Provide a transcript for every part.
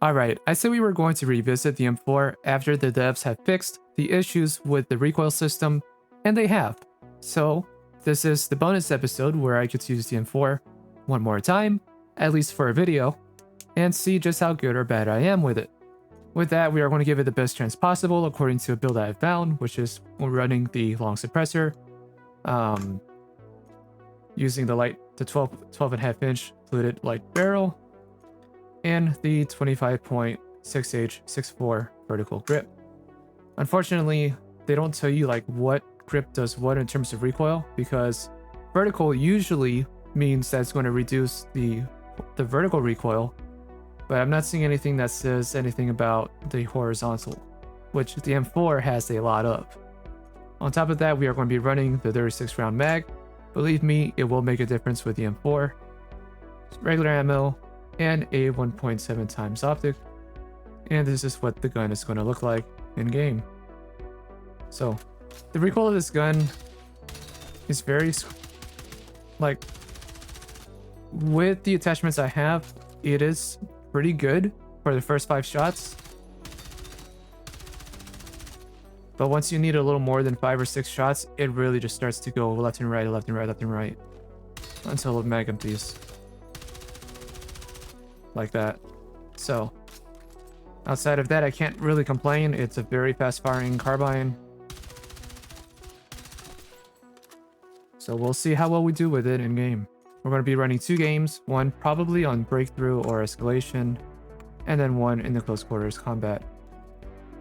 Alright, I said we were going to revisit the M4 after the devs have fixed the issues with the recoil system, and they have. So, this is the bonus episode where I get to use the M4 one more time, at least for a video, and see just how good or bad I am with it. With that, we are going to give it the best chance possible according to a build I have found, which is running the long suppressor, using the 12.5 inch fluted light barrel, and the 25.6H 6.4 vertical grip. Unfortunately, they don't tell you like what grip does what in terms of recoil, because vertical usually means that it's going to reduce the vertical recoil, but I'm not seeing anything that says anything about the horizontal, which the M4 has a lot of. On top of that, we are going to be running the 36 round mag. Believe me, it will make a difference with the M4. Regular ammo and a 1.7 times optic. And this is what the gun is going to look like in game. So, the recoil of this gun is very, like, with the attachments I have, it is pretty good for the first 5 shots. But once you need a little more than 5 or 6 shots, it really just starts to go left and right, left and right, left and right, until the mag empties. Like that. So, outside of that, I can't really complain. It's a very fast firing carbine. So we'll see how well we do with it in game. We're going to be running 2 games, one probably on breakthrough or escalation, and then one in the close quarters combat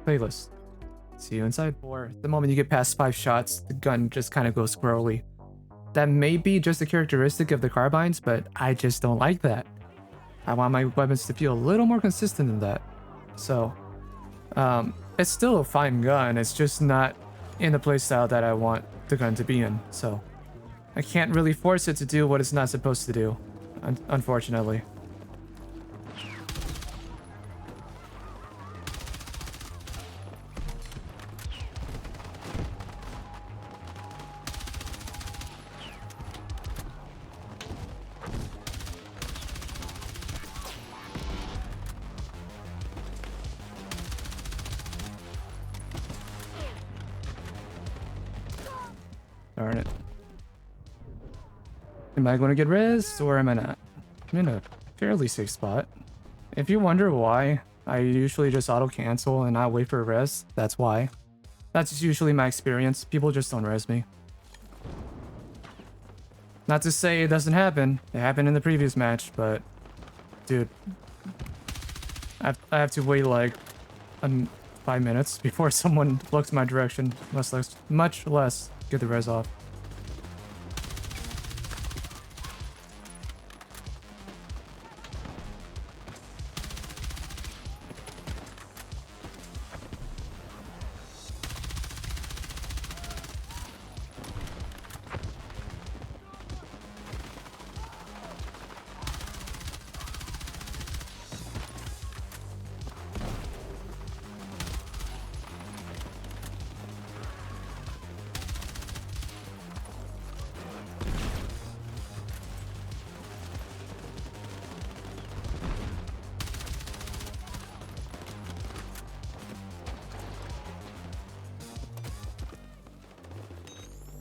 playlist. See you inside. Or the moment you get past 5 shots, the gun just kind of goes squirrely. That may be just a characteristic of the carbines, but I just don't like that. I want my weapons to feel a little more consistent than that. So, it's still a fine gun, it's just not in the playstyle that I want the gun to be in, so I can't really force it to do what it's not supposed to do, unfortunately. Darn it. Am I going to get res or am I not? I'm in a fairly safe spot. If you wonder why I usually just auto cancel and not wait for a res, that's why. That's usually my experience. People just don't res me. Not to say it doesn't happen. It happened in the previous match, but dude, I have to wait like 5 minutes before someone looks my direction, much less get the res off.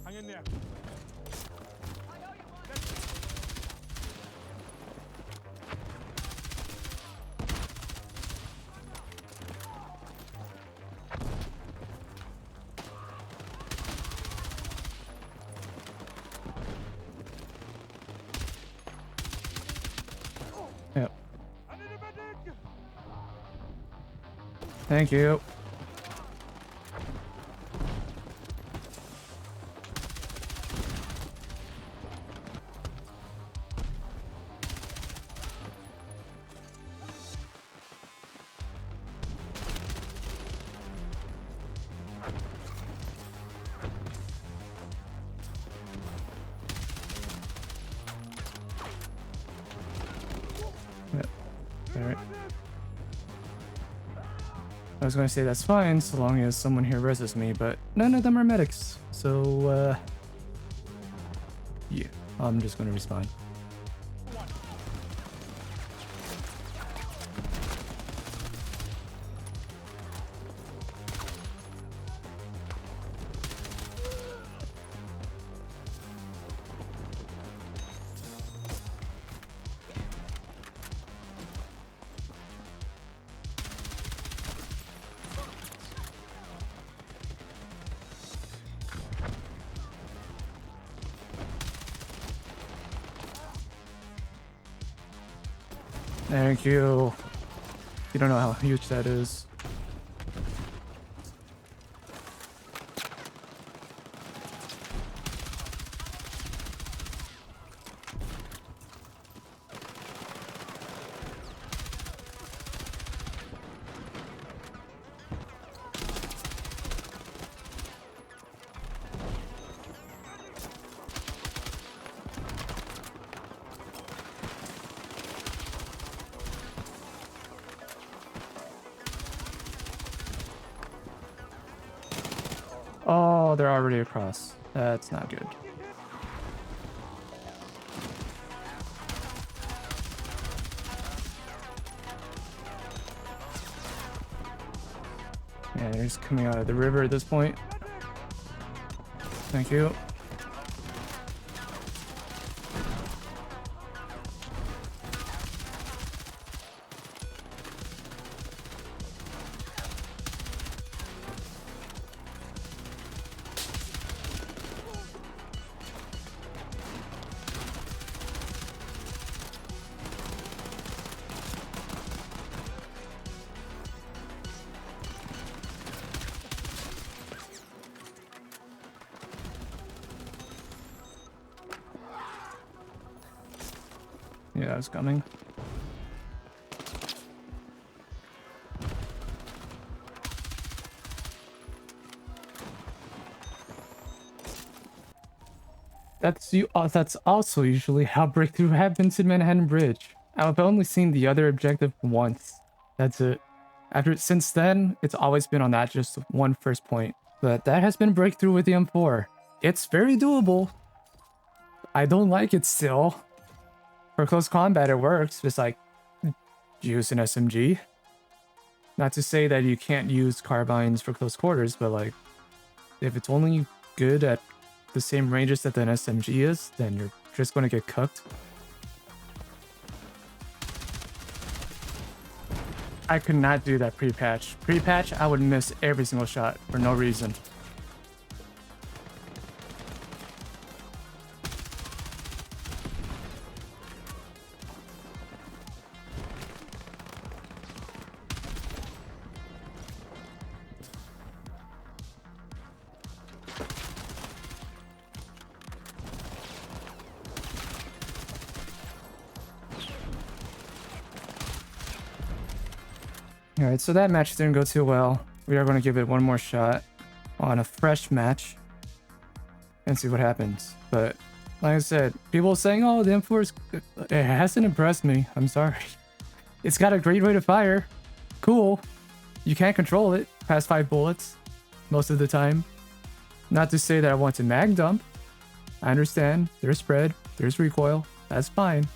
Hang in there. Yep. Thank you. Yep. Alright. I was going to say that's fine so long as someone here reses me, but none of them are medics. So, yeah, I'm just going to respawn. Thank you. You don't know how huge that is. Oh, they're already across. That's not good. Yeah, they're just coming out of the river at this point. Thank you. Yeah, it's coming. That's also usually how breakthrough happens in Manhattan Bridge. I've only seen the other objective once. That's it. Since then, it's always been on that just one first point. But that has been breakthrough with the M4. It's very doable. I don't like it still. For close combat, it works. It's like use an SMG. Not to say that you can't use carbines for close quarters, but like if it's only good at the same ranges that an SMG is, then you're just going to get cooked. I could not do that pre-patch. Pre-patch, I would miss every single shot for no reason. Alright, so that match didn't go too well. We are going to give it one more shot on a fresh match and see what happens. But like I said, people saying, oh, the M4 is... It hasn't impressed me. I'm sorry. It's got a great rate of fire. Cool. You can't control it past 5 bullets most of the time. Not to say that I want to mag dump. I understand. There's spread. There's recoil. That's fine.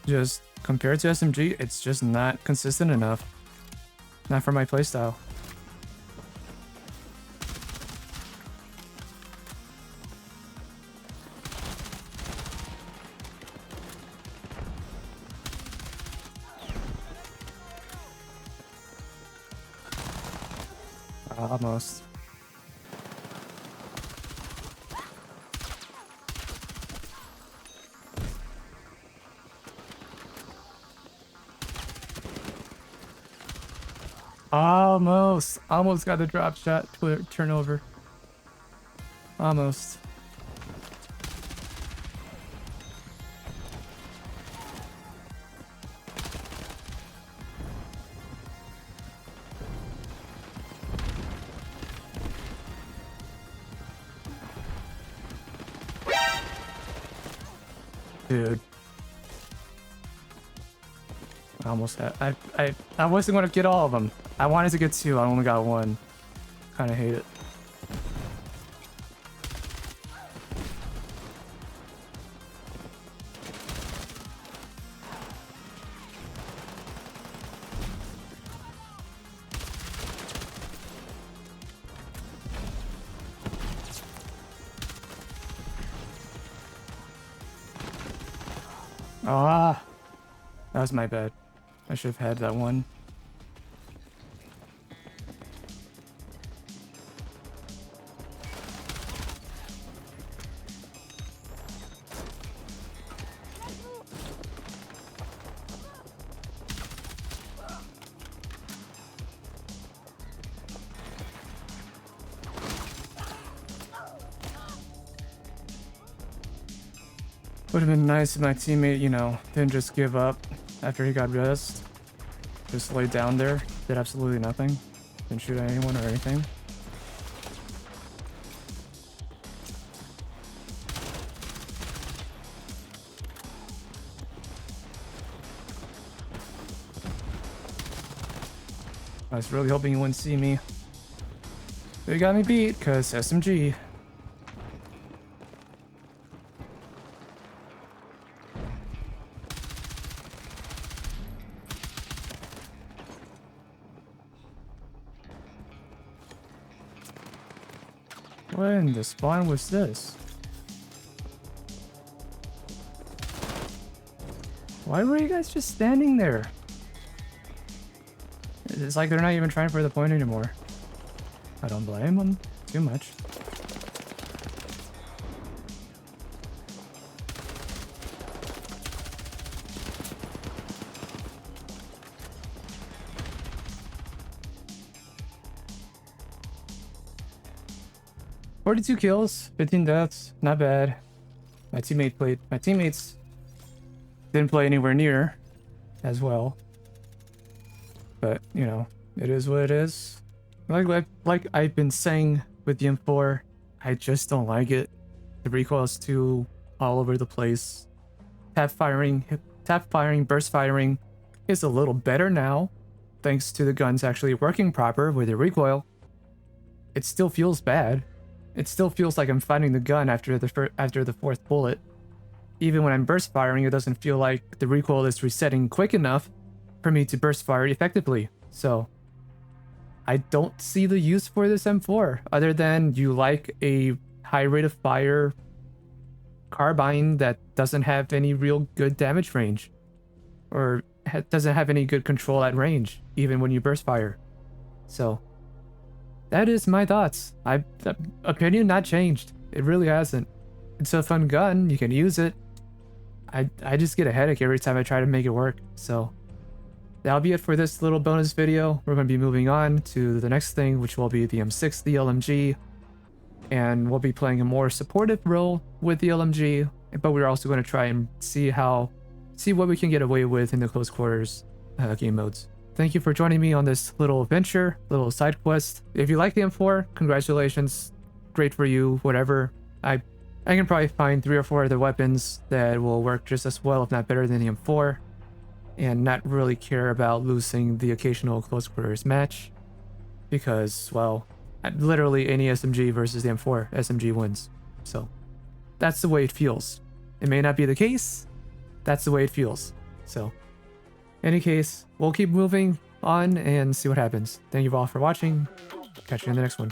Just compared to SMG, it's just not consistent enough. Not for my playstyle. Almost. Almost got the drop shot turnover. Almost. Dude. I almost had... I wasn't going to get all of them. I wanted to get 2. I only got 1. Kind of hate it. Ah, that was my bad. I should have had that one. Would have been nice if my teammate, you know, didn't just give up after he got rezzed. Just laid down there, did absolutely nothing. Didn't shoot at anyone or anything. I was really hoping you wouldn't see me. But you got me beat, cause SMG. What in the spawn was this? Why were you guys just standing there? It's like they're not even trying for the point anymore. I don't blame them too much. "42 kills, 15 deaths, not bad. My teammates didn't play anywhere near as well. But, you know, it is what it is. Like I've been saying with the M4, I just don't like it. The recoil is too all over the place. Tap firing, burst firing is a little better now, thanks to the guns actually working proper with the recoil. It still feels bad. It still feels like I'm fighting the gun after the fourth bullet. Even when I'm burst firing, it doesn't feel like the recoil is resetting quick enough for me to burst fire effectively. So I don't see the use for this M4 other than you like a high rate of fire carbine that doesn't have any real good damage range, or doesn't have any good control at range, even when you burst fire. So that is my thoughts. Opinion not changed. It really hasn't. It's a fun gun. You can use it. I just get a headache every time I try to make it work. So that'll be it for this little bonus video. We're going to be moving on to the next thing, which will be the M6, the LMG. And we'll be playing a more supportive role with the LMG. But we're also going to try and see what we can get away with in the close quarters game modes. Thank you for joining me on this little adventure, little side quest. If you like the M4, congratulations. Great for you, whatever. I can probably find 3 or 4 other weapons that will work just as well, if not better than the M4. And not really care about losing the occasional close quarters match. Because, well, literally any SMG versus the M4, SMG wins. So, that's the way it feels. It may not be the case, that's the way it feels. So, any case, we'll keep moving on and see what happens. Thank you all for watching. Catch you in the next one.